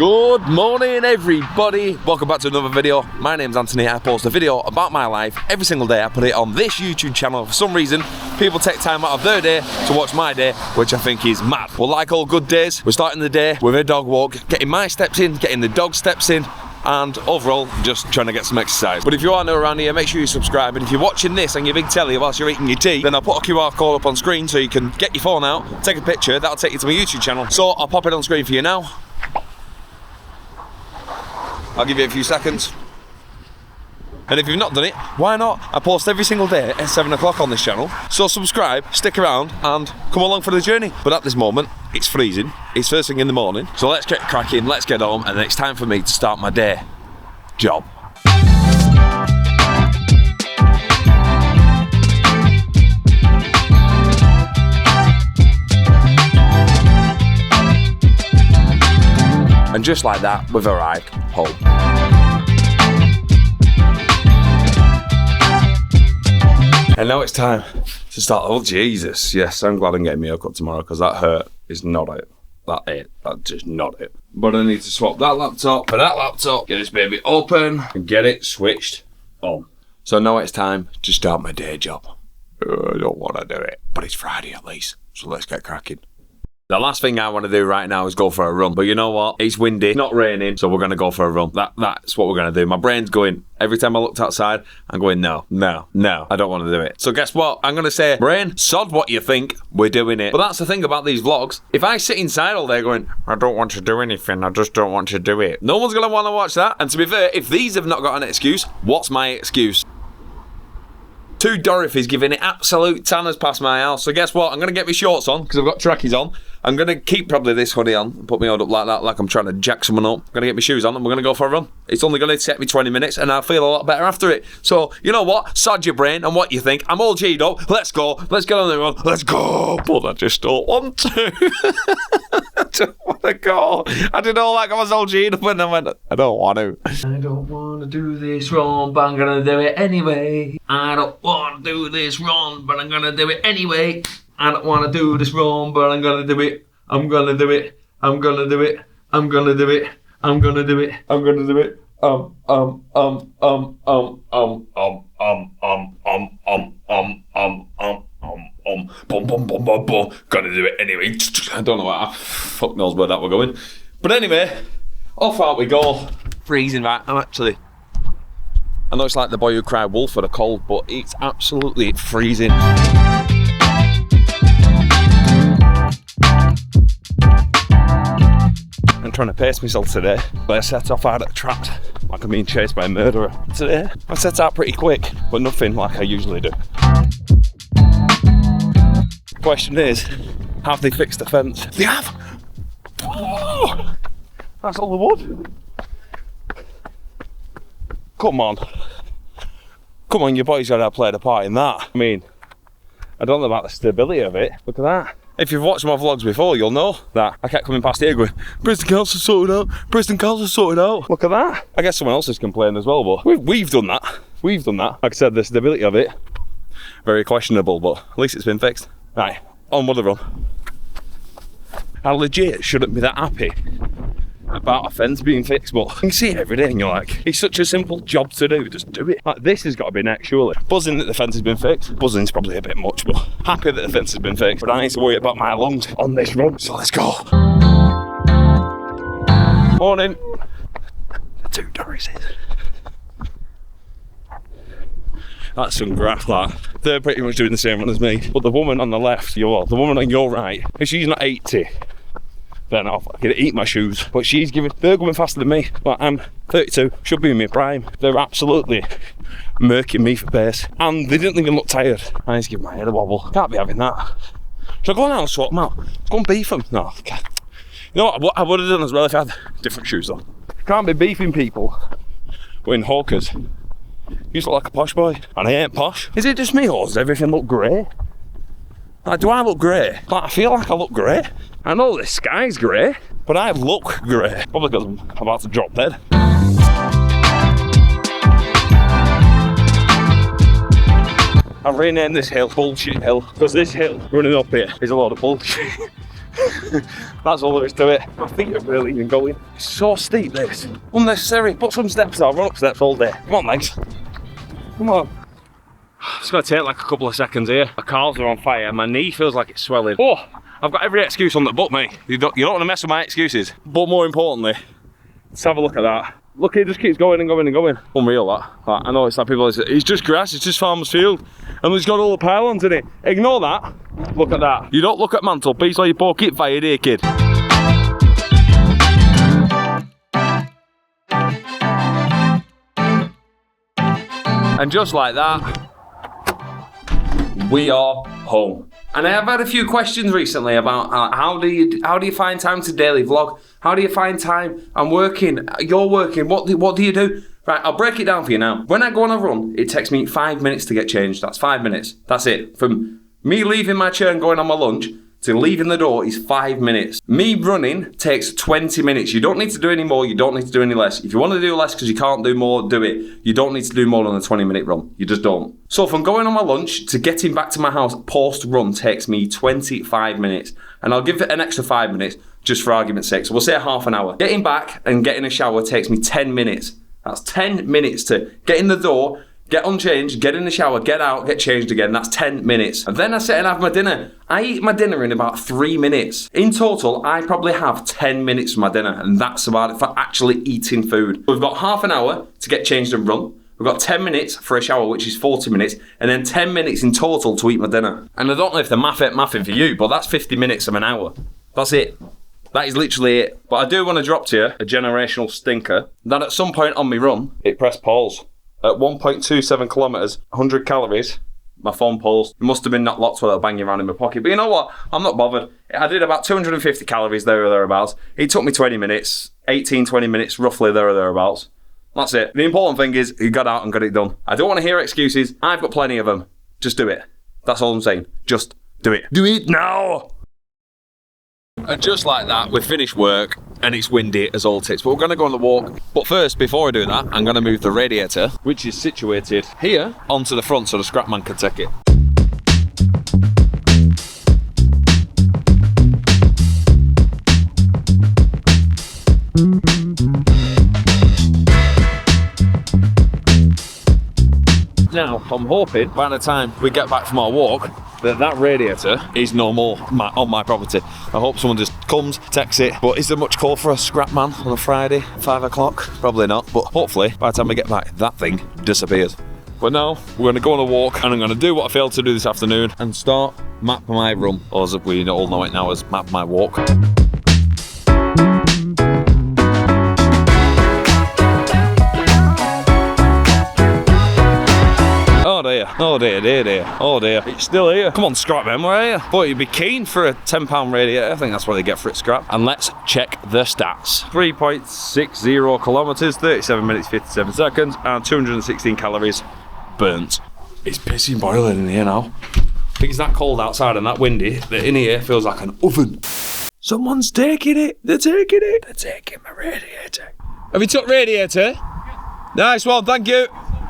Good morning everybody, welcome back to another video. My name's Anthony. I post a video about my life every single day. I put it on this YouTube channel. For some reason, people take time out of their day to watch my day, which I think is mad. Well, like all good days, we're starting the day with a dog walk, getting my steps in, getting the dog steps in, and overall just trying to get some exercise. But if you are new around here, make sure you subscribe, and if you're watching this on your big telly whilst you're eating your tea, then I'll put a QR code up on screen so you can get your phone out, take a picture, that'll take you to my YouTube channel. So I'll pop it on screen for you now. I'll give you a few seconds. And if you've not done it, why not? I post every single day at 7 o'clock on this channel. So subscribe, stick around, and come along for the journey. But at this moment, it's freezing. It's first thing in the morning. So let's get cracking, let's get home, and then it's time for me to start my day. Job. And just like that, we've arrived home. And now it's time to start. Oh Jesus, yes, I'm glad I'm getting my haircut tomorrow because that hurt is not it. That's just not it. But I need to swap that laptop for that laptop, get this baby open and get it switched on. So now it's time to start my day job. I don't want to do it, but it's Friday at least, so let's get cracking. The last thing I want to do right now is go for a run. But you know what? It's windy, not raining, so we're going to go for a run. That's what we're going to do. My brain's going, every time I looked outside, I'm going, no, I don't want to do it. So guess what? I'm going to say, brain, sod what you think, we're doing it. But that's the thing about these vlogs. If I sit inside all day going, I don't want to do anything, I just don't want to do it, no one's going to want to watch that. And to be fair, if these have not got an excuse, what's my excuse? Two Dorothy's giving it absolute tanners past my house. So guess what? I'm going to get my shorts on because I've got trackies on. I'm going to keep probably this hoodie on and put my hood up like that, like I'm trying to jack someone up. I'm going to get my shoes on and we're going to go for a run. It's only going to take me 20 minutes and I'll feel a lot better after it. So, you know what? Sod your brain and what you think. I'm all G'd up. Let's go. Let's get on the run. Let's go. But I just don't want to. I don't want to go. I did all like I was all G'd up and I went, I don't want to. I don't want to do this run, but I'm going to do it anyway. I don't want to do this run, but I'm going to do it anyway. I don't want to do this wrong, but I'm gonna do it. I'm gonna do it. I'm gonna do it. I'm gonna do it. I'm gonna do it. I'm gonna do it. Gonna do it anyway. I don't know what fuck knows where that we're going. But anyway, off out we go. Freezing, right? I know it's like the boy who cried wolf for the cold, but it's absolutely freezing. I'm trying to pace myself today, but I set off out at the traps like I'm being chased by a murderer. Today, I set out pretty quick, but nothing like I usually do. Question is, have they fixed the fence? They have! Oh, that's all the wood. Come on, your boy's gotta play the part in that. I mean, I don't know about the stability of it. Look at that. If you've watched my vlogs before, you'll know that I kept coming past here going, Preston Council sorted out, Preston Council sorted out. Look at that. I guess someone else has complained as well, but we've done that. We've done that. Like I said, the stability of it, very questionable, but at least it's been fixed. Right, on with the run. I legit shouldn't be that happy about a fence being fixed, but you can see it every day and you're like, it's such a simple job to do, just do it. Like, this has got to be next, surely. Buzzing that the fence has been fixed. Buzzing's probably a bit much, but happy that the fence has been fixed. But I need to worry about my lungs on this run, so let's go. Morning. The two Dorothy's. That's some graft, that. They're pretty much doing the same run as me. But the woman on the left, the woman on your right, if she's not 80, then I can eat my shoes. But they're going faster than me. But I'm 32, should be in my prime. They're absolutely murking me for pace. And they didn't even look tired. I need to give my head a wobble. Can't be having that. Should I go now and swap them out? Go and beef them? No, I can't. You know what I would have done as well if I had different shoes on. Can't be beefing people wearing hawkers. You just look like a posh boy. And I ain't posh. Is it just me or does everything look grey? Like, do I look grey? Like, I feel like I look grey. I know the sky's grey, but I look grey. Probably because I'm about to drop dead. I've renamed this hill Bullshit Hill, because this hill running up here is a lot of bullshit. That's all there is to it. My feet are really even going. It's so steep, this. Unnecessary. Put some steps on. Run up steps all day. Come on, legs. Come on. It's going to take like a couple of seconds here. My calves are on fire. My knee feels like it's swelling. Oh, I've got every excuse on the book, mate. You don't want to mess with my excuses. But more importantly, let's have a look at that. Look, it just keeps going and going and going. Unreal, that. I know it's like people say, it's just grass, it's just farmer's field. And it's got all the pylons in it. Ignore that. Look at that. You don't look at mantelpiece or you poke it fired here, kid. And just like that, we are home. And I have had a few questions recently about how do you find time to daily vlog? How do you find time? I'm working, you're working, what do you do? Right, I'll break it down for you now. When I go on a run, it takes me 5 minutes to get changed. That's 5 minutes. That's it. From me leaving my chair and going on my lunch to leaving the door is 5 minutes. Me running takes 20 minutes. You don't need to do any more, you don't need to do any less. If you want to do less because you can't do more, do it. You don't need to do more than a 20-minute run. You just don't. So from going on my lunch to getting back to my house post-run takes me 25 minutes. And I'll give it an extra 5 minutes just for argument's sake. So we'll say half an hour. Getting back and getting a shower takes me 10 minutes. That's 10 minutes to get in the door, get unchanged, get in the shower, get out, get changed again. That's 10 minutes. And then I sit and have my dinner. I eat my dinner in about 3 minutes. In total, I probably have 10 minutes for my dinner, and that's about it for actually eating food. We've got half an hour to get changed and run. We've got 10 minutes for a shower, which is 40 minutes, and then 10 minutes in total to eat my dinner. And I don't know if the math ain't mathing for you, but that's 50 minutes of an hour. That's it. That is literally it. But I do want to drop to you a generational stinker that at some point on my run, it pressed pause. At 1.27 kilometres, 100 calories, my phone paused. It must have been not locked while I was banging around in my pocket. But you know what? I'm not bothered. I did about 250 calories there or thereabouts. It took me 20 minutes, 18, 20 minutes roughly there or thereabouts. That's it. The important thing is you got out and got it done. I don't want to hear excuses. I've got plenty of them. Just do it. That's all I'm saying. Just do it. Do it now! And just like that, we've finished work and it's windy as all tits, but we're going to go on the walk. But first, before I do that, I'm going to move the radiator, which is situated here, onto the front so the scrapman can take it. Now, I'm hoping by the time we get back from our walk that radiator is no more on my property. I hope someone just comes, takes it. But is there much call for a scrap man on a Friday, 5 o'clock? Probably not, but hopefully by the time we get back, that thing disappears. But now, we're going to go on a walk and I'm going to do what I failed to do this afternoon and start Map My Run, or as we all know it now as Map My Walk. Oh dear, oh dear, dear, dear, oh dear. It's still here. Come on, Scrapman, where are you? Thought you'd be keen for a £10 radiator. I think that's what they get for it, scrap. And let's check the stats. 3.60 kilometres, 37 minutes, 57 seconds, and 216 calories burnt. It's pissing boiling in here now. I think it's that cold outside and that windy that in here feels like an oven. Someone's taking it. They're taking it. They're taking my radiator. Have you took radiator? Nice one, thank you.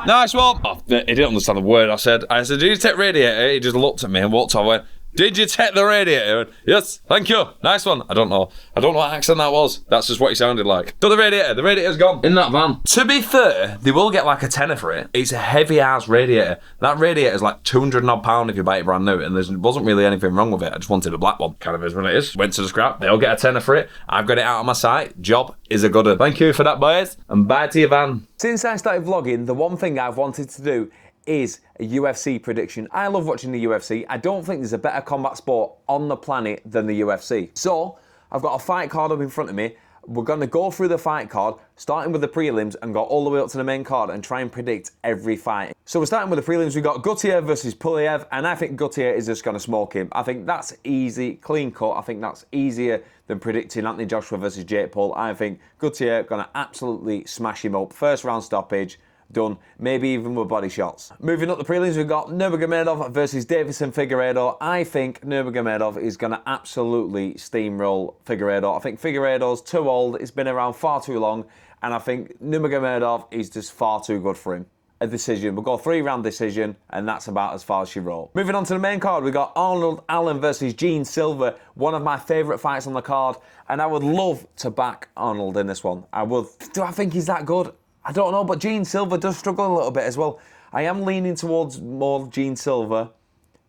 Nice one. Oh, he didn't understand the word I said. I said, did you take radiator? He just looked at me and walked off and went, did you take the radiator? Went, yes, thank you. Nice one. I don't know what accent that was. That's just what he sounded like. Took the radiator. The radiator's gone. In that van. To be fair, they will get like a tenner for it. It's a heavy ass radiator. That radiator's like 200 odd pound if you buy it brand new, and there wasn't really anything wrong with it. I just wanted a black one. Kind of is what it is. Went to the scrap. They'll get a tenner for it. I've got it out on my site. Job is a good one. Thank you for that, boys. And bye to your van. Since I started vlogging, the one thing I've wanted to do is a UFC prediction. I love watching the UFC. I don't think there's a better combat sport on the planet than the UFC. So, I've got a fight card up in front of me. We're going to go through the fight card, starting with the prelims and go all the way up to the main card and try and predict every fight. So we're starting with the prelims. We've got Gautier versus Pulev, and I think Gautier is just going to smoke him. I think that's easy, clean cut. I think that's easier than predicting Anthony Joshua versus Jake Paul. I think Gautier going to absolutely smash him up. First round stoppage. Done, maybe even with body shots. Moving up the prelims, we've got Nurmagomedov versus Davison Figueiredo. I think Nurmagomedov is going to absolutely steamroll Figueiredo. I think Figueiredo's too old, it's been around far too long, and I think Nurmagomedov is just far too good for him. a decision. We'll go 3-round decision, and that's about as far as she wrote. Moving on to the main card, we got Arnold Allen versus Gene Silver, one of my favourite fights on the card, and I would love to back Arnold in this one. I would. Do I think he's that good? I don't know, but Gene Silver does struggle a little bit as well. I am leaning towards more Gene Silver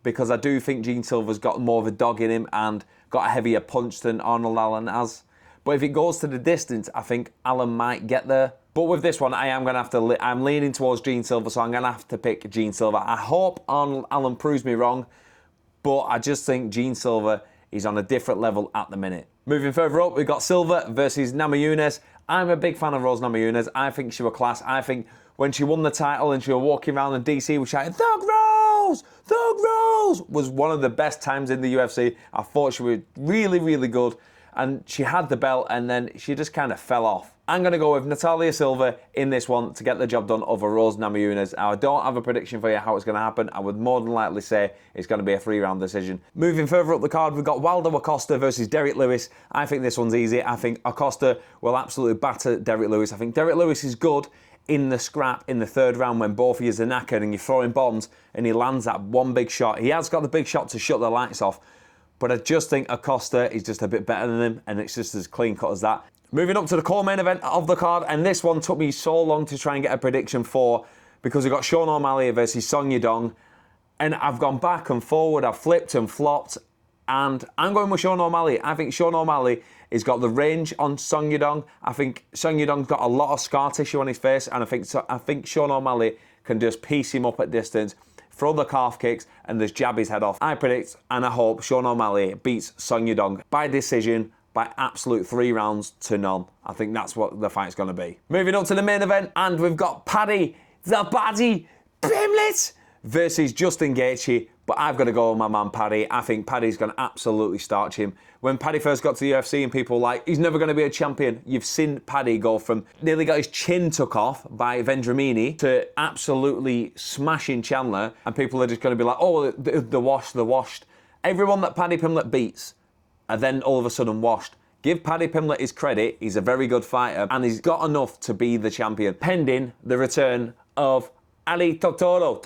because I do think Gene Silver's got more of a dog in him and got a heavier punch than Arnold Allen has. But if it goes to the distance, I think Allen might get there. But with this one, I am going to have to... I'm leaning towards Gene Silver, so I'm going to have to pick Gene Silver. I hope Arnold Allen proves me wrong, but I just think Gene Silver is on a different level at the minute. Moving further up, we've got Silver versus Namajunas. I'm a big fan of Rose Namajunas. I think she was class. I think when she won the title and she was walking around in DC, we shouted, Thug Rose! Thug Rose! Was one of the best times in the UFC. I thought she was really, really good. And she had the belt and then she just kind of fell off. I'm going to go with Natalia Silva in this one to get the job done over Rose Namajunas. Now, I don't have a prediction for you how it's going to happen. I would more than likely say it's going to be a 3-round decision. Moving further up the card, we've got Waldo Acosta versus Derek Lewis. I think this one's easy. I think Acosta will absolutely batter Derek Lewis. I think Derek Lewis is good in the scrap in the 3rd round when both of you are knackered and you're throwing bombs and he lands that one big shot. He has got the big shot to shut the lights off. But I just think Acosta is just a bit better than him, and it's just as clean cut as that. Moving up to the core main event of the card, and this one took me so long to try and get a prediction for because we've got Sean O'Malley versus Song Yadong, and I've gone back and forward, I've flipped and flopped, and I'm going with Sean O'Malley. I think Sean O'Malley has got the range on Song Yadong. I think Song Yadong's got a lot of scar tissue on his face, and I think Sean O'Malley can just piece him up at distance, throw the calf kicks, and just jab his head off. I predict and I hope Sean O'Malley beats Song Yadong by decision, by absolute 3 rounds to none. I think that's what the fight's going to be. Moving up to the main event, and we've got Paddy, the Paddy Pimblett versus Justin Gaethje, but I've got to go with my man Paddy. I think Paddy's going to absolutely starch him. When Paddy first got to the UFC and people were like, he's never going to be a champion, you've seen Paddy go from nearly got his chin took off by Vendramini to absolutely smashing Chandler, and people are just going to be like, oh, they're washed. Everyone that Paddy Pimblett beats are then all of a sudden washed. Give Paddy Pimblett his credit, he's a very good fighter, and he's got enough to be the champion, pending the return of Ali Totoro.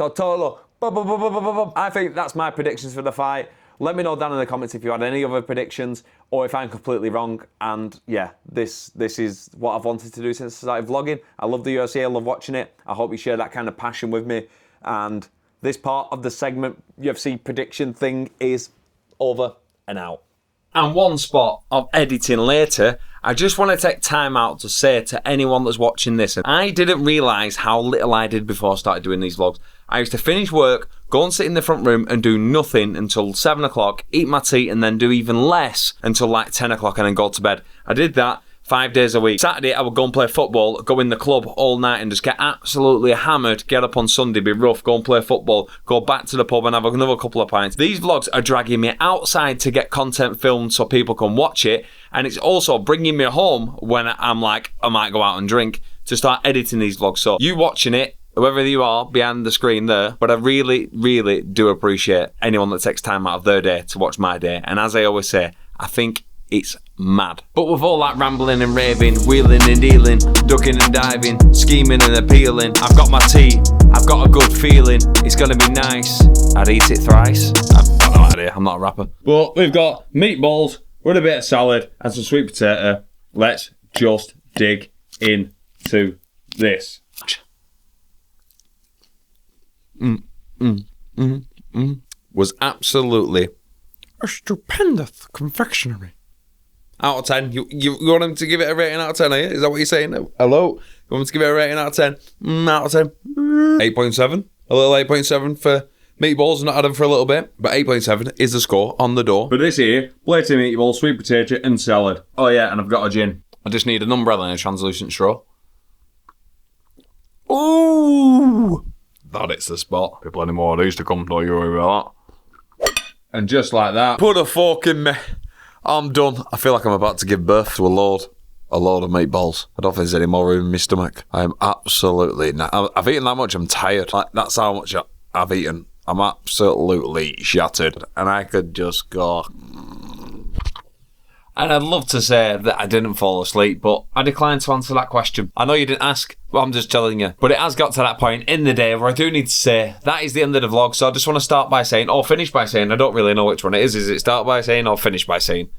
I think that's my predictions for the fight. Let me know down in the comments if you had any other predictions or if I'm completely wrong. And yeah, this is what I've wanted to do since I started vlogging. I love the UFC, I love watching it. I hope you share that kind of passion with me. And this part of the segment, UFC prediction thing, is over and out. And one spot of editing later, I just want to take time out to say to anyone that's watching this, and I didn't realise how little I did before I started doing these vlogs. I used to finish work, go and sit in the front room and do nothing until 7 o'clock, eat my tea, and then do even less until like 10 o'clock and then go to bed. I did that 5 days a week. Saturday, I would go and play football, go in the club all night and just get absolutely hammered, get up on Sunday, be rough, go and play football, go back to the pub and have another couple of pints. These vlogs are dragging me outside to get content filmed so people can watch it, and it's also bringing me home when I'm like, I might go out and drink, to start editing these vlogs. So you watching it, whoever you are behind the screen there, but I really, really do appreciate anyone that takes time out of their day to watch my day. And as I always say, I think it's mad. But with all that rambling and raving, wheeling and dealing, ducking and diving, scheming and appealing, I've got my tea, I've got a good feeling, it's gonna be nice, I'd eat it thrice. I've got no idea, I'm not a rapper. But we've got meatballs with a bit of salad and some sweet potato. Let's just dig into this. Was absolutely a stupendous confectionery. Out of 10. You want him to give it a rating out of 10, are you? Is that what you're saying? Hello? You want him to give it a rating out of 10? Out of 10. 8.7. A little 8.7 for meatballs. Not had them for a little bit, but 8.7 is the score on the door. But this here, plate of meatballs, sweet potato and salad. Oh yeah, and I've got a gin. I just need an umbrella and a translucent straw. Ooh! That it's the spot. Be plenty more of these to come, don't you worry about that. And just like that, put a fork in me. I'm done. I feel like I'm about to give birth to a load of meatballs. I don't think there's any more room in my stomach. I am absolutely I've eaten that much, I'm tired. Like, that's how much I've eaten. I'm absolutely shattered. And I could just go. And I'd love to say that I didn't fall asleep, but I declined to answer that question. I know you didn't ask, but I'm just telling you. But it has got to that point in the day where I do need to say, that is the end of the vlog, so I just want to start by saying, or finish by saying, I don't really know which one it is. Is it start by saying or finish by saying?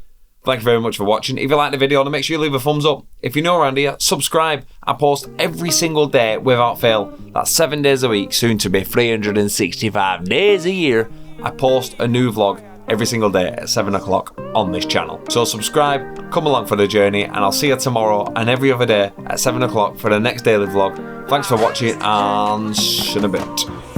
Thank you very much for watching. If you like the video, then make sure you leave a thumbs up. If you're new around here, subscribe. I post every single day without fail. That's 7 days a week, soon to be 365 days a year. I post a new vlog every single day at 7 o'clock on this channel. So subscribe, come along for the journey, and I'll see you tomorrow and every other day at 7 o'clock for the next daily vlog. Thanks for watching, and see you in a bit.